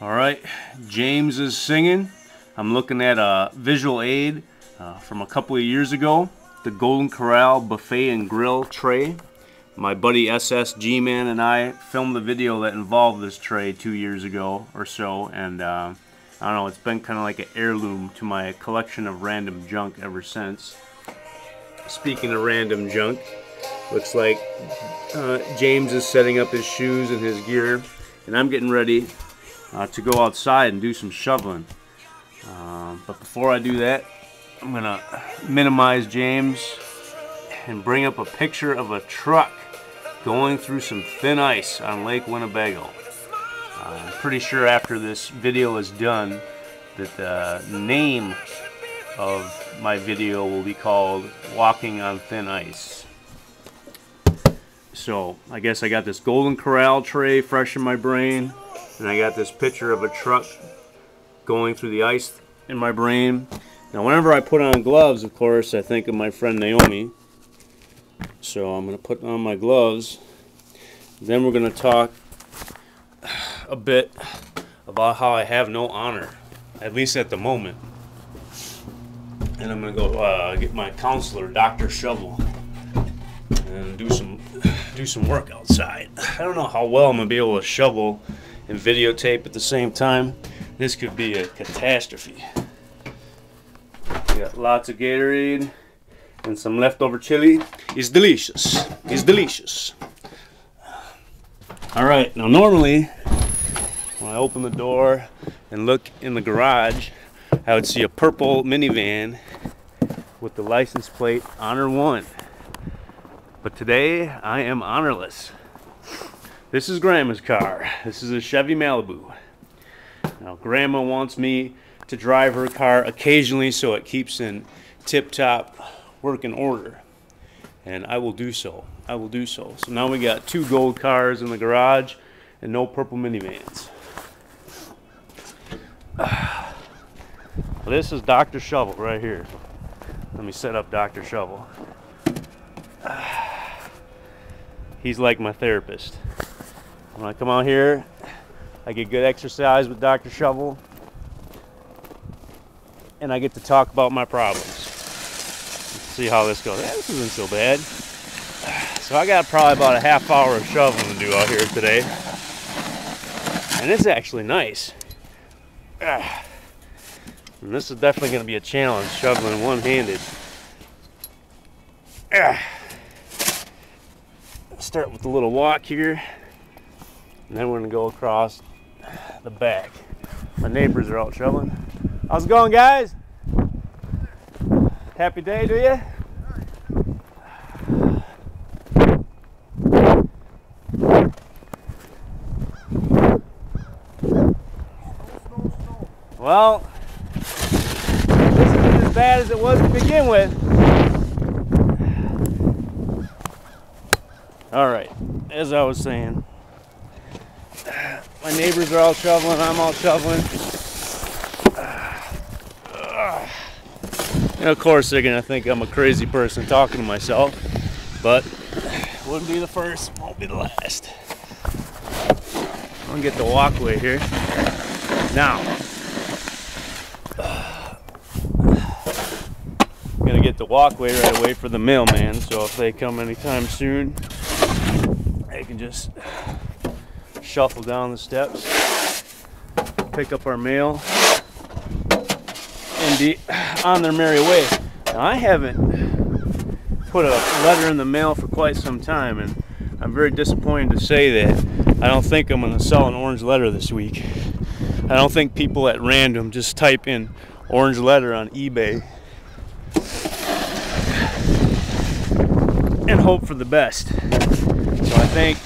All right, James is singing. I'm looking at a visual aid from a couple of years ago, the Golden Corral Buffet and Grill tray. My buddy SSG Man and I filmed the video that involved this tray 2 years ago or so, and I don't know, it's been kind of like an heirloom to my collection of random junk ever since. Speaking of random junk, looks like James is setting up his shoes and his gear, and I'm getting ready to go outside and do some shoveling. But before I do that, I'm gonna minimize James and bring up a picture of a truck going through some thin ice on Lake Winnebago. I'm pretty sure after this video is done that the name of my video will be called Walking on Thin Ice. So I guess I got this Golden Corral tray fresh in my brain, and I got this picture of a truck going through the ice in my brain. Now whenever I put on gloves, of course, I think of my friend Naomi. So I'm going to put on my gloves. Then we're going to talk a bit about how I have no honor, at least at the moment. And I'm going to go get my counselor, Dr. Shovel, and do some work outside. I don't know how well I'm going to be able to shovel and videotape at the same time. This could be a catastrophe. We got lots of Gatorade and some leftover chili. It's delicious. It's delicious. Alright, now normally when I open the door and look in the garage, I would see a purple minivan with the license plate Honor 1. But today I am honorless. This is Grandma's car. This is a Chevy Malibu. Now Grandma wants me to drive her car occasionally so it keeps in tip-top working order. And I will do so. I will do so. So now we got 2 gold cars in the garage and no purple minivans. This is Dr. Shovel right here. Let me set up Dr. Shovel. He's like my therapist. When I come out here, I get good exercise with Dr. Shovel, and I get to talk about my problems. Let's see how this goes. This isn't so bad. So I got probably about a half hour of shoveling to do out here today, and it's actually nice. And this is definitely going to be a challenge, shoveling one-handed. Start with a little walk here, and then we're going to go across the back. My neighbors are out shoveling. How's it going, guys? Happy day to you? Well, this isn't as bad as it was to begin with. Alright, as I was saying, my neighbors are all shoveling, I'm all shoveling. And of course they're going to think I'm a crazy person talking to myself, but it wouldn't be the first, won't be the last. I'm going to get the walkway here. Now, I'm going to get the walkway right away for the mailman, so if they come anytime soon, they can just shuffle down the steps, pick up our mail, and be on their merry way. Now, I haven't put a letter in the mail for quite some time, and I'm very disappointed to say that I don't think I'm going to sell an orange letter this week. I don't think people at random just type in orange letter on eBay and hope for the best. So I think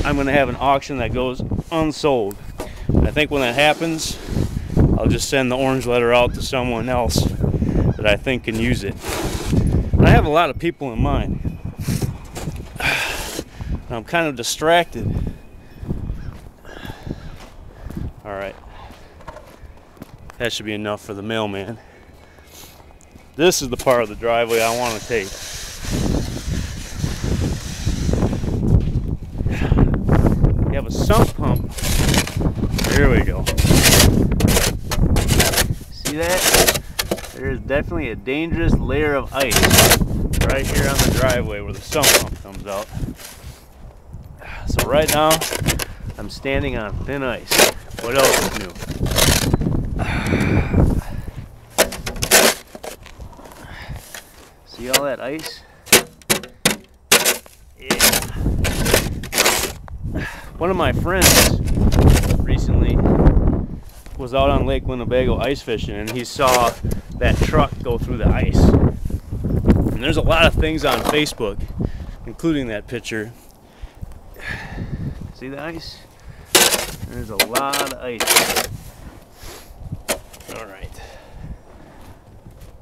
I'm going to have an auction that goes unsold. And I think when that happens, I'll just send the orange letter out to someone else that I think can use it. And I have a lot of people in mind. And I'm kind of distracted. Alright. That should be enough for the mailman. This is the part of the driveway I want to take. You have a sump pump Here we go. See that? There's definitely a dangerous layer of ice right here on the driveway where the sump pump comes out. So right now, I'm standing on thin ice. What else is new? See all that ice? Yeah. One of my friends recently was out on Lake Winnebago ice fishing, and he saw that truck go through the ice. And there's a lot of things on Facebook, including that picture. See the ice? There's a lot of ice. All right.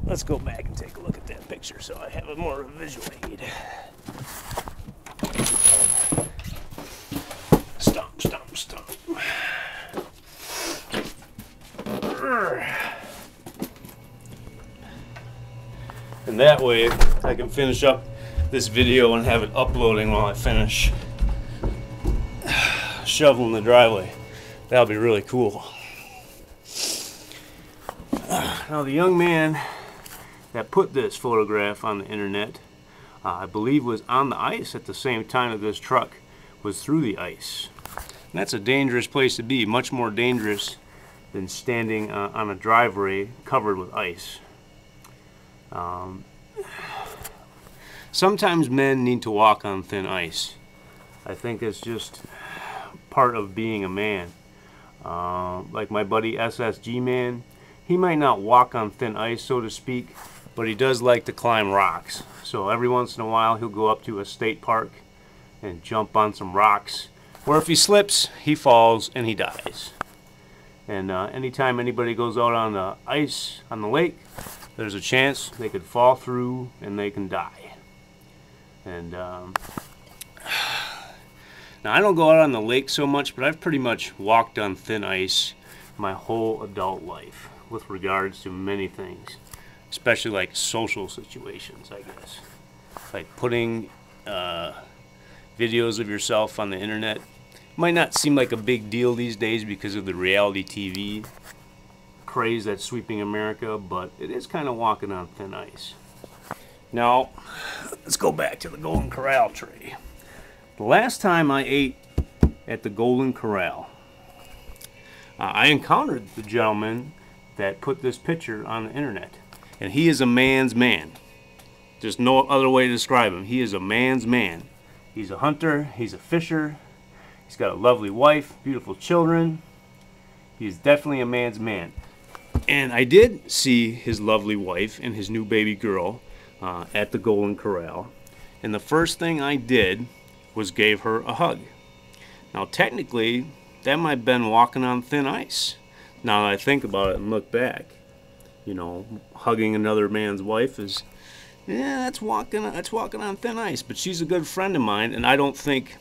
Let's go back and take a look at that picture so I have a more visual aid. Stomp, stomp, stomp. And that way I can finish up this video and have it uploading while I finish shoveling the driveway. That'll be really cool. Now the young man that put this photograph on the internet, I believe was on the ice at the same time that this truck was through the ice. And that's a dangerous place to be, much more dangerous than standing on a driveway covered with ice. Sometimes men need to walk on thin ice. I think it's just part of being a man. Like my buddy SSG man, he might not walk on thin ice, so to speak, but he does like to climb rocks. So every once in a while he'll go up to a state park and jump on some rocks, where if he slips, he falls and he dies. And anytime anybody goes out on the ice on the lake, there's a chance they could fall through and they can die. And now I don't go out on the lake so much, but I've pretty much walked on thin ice my whole adult life with regards to many things, especially like social situations, I guess. Like putting videos of yourself on the internet might not seem like a big deal these days because of the reality TV craze that's sweeping America, but it is kind of walking on thin ice. Now, let's go back to the Golden Corral tray. The last time I ate at the Golden Corral, I encountered the gentleman that put this picture on the internet. And he is a man's man. There's no other way to describe him. He is a man's man. He's a hunter, he's a fisher, he's got a lovely wife, beautiful children. He's definitely a man's man. And I did see his lovely wife and his new baby girl at the Golden Corral. And the first thing I did was gave her a hug. Now technically, that might have been walking on thin ice. Now that I think about it and look back, you know, hugging another man's wife is, yeah, that's walking on thin ice. But she's a good friend of mine, and I don't think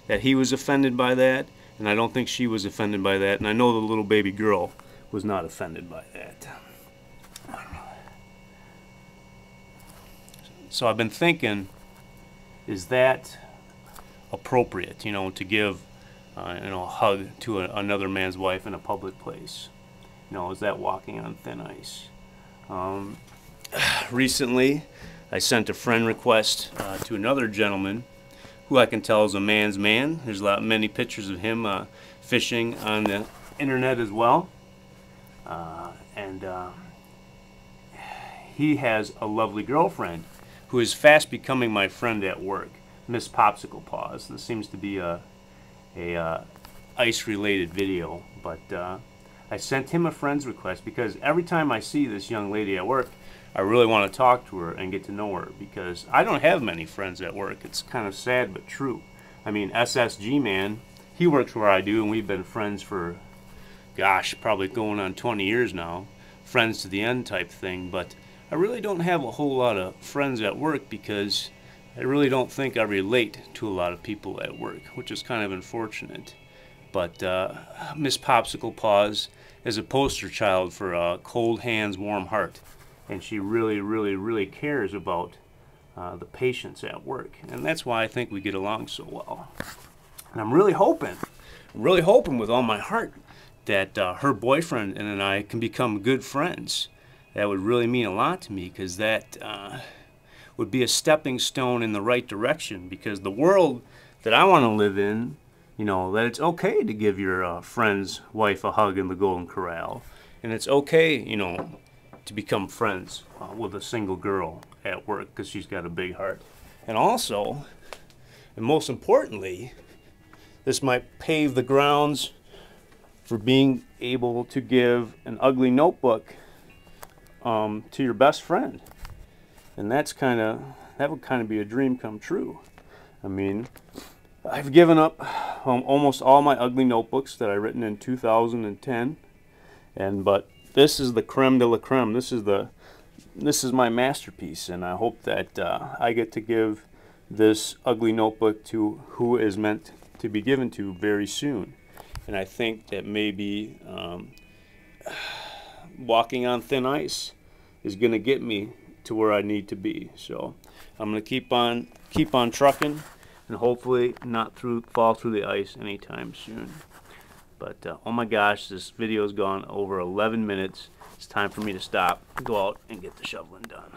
that he was offended by that, and I don't think she was offended by that, and I know the little baby girl was not offended by that. So I've been thinking, is that appropriate, you know, to give a hug to another man's wife in a public place? You know, is that walking on thin ice? Recently, I sent a friend request to another gentleman who I can tell is a man's man. There's many pictures of him fishing on the internet as well. He has a lovely girlfriend who is fast becoming my friend at work, Miss Popsicle Paws. This seems to be a ice-related video, but I sent him a friend's request because every time I see this young lady at work, I really want to talk to her and get to know her, because I don't have many friends at work. It's kind of sad but true. I mean, SSG man, he works where I do, and we've been friends for, gosh, probably going on 20 years now, friends to the end type thing. But I really don't have a whole lot of friends at work because I really don't think I relate to a lot of people at work, which is kind of unfortunate. But Miss Popsicle Paws is a poster child for cold hands, warm heart. And she really, really, really cares about the patients at work. And that's why I think we get along so well. And I'm really hoping with all my heart that her boyfriend and I can become good friends. That would really mean a lot to me, because that would be a stepping stone in the right direction. Because the world that I want to live in, you know, that it's okay to give your friend's wife a hug in the Golden Corral, and it's okay, you know, to become friends with a single girl at work because she's got a big heart. And also, and most importantly, this might pave the grounds for being able to give an ugly notebook to your best friend. And that would kind of be a dream come true. I mean, I've given up almost all my ugly notebooks that I written in 2010, but this is the creme de la creme. This is my masterpiece, and I hope that I get to give this ugly notebook to who is meant to be given to very soon. And I think that maybe walking on thin ice is going to get me to where I need to be. So I'm going to keep on trucking, and hopefully not fall through the ice anytime soon. But oh my gosh, this video's gone over 11 minutes. It's time for me to stop, go out, and get the shoveling done.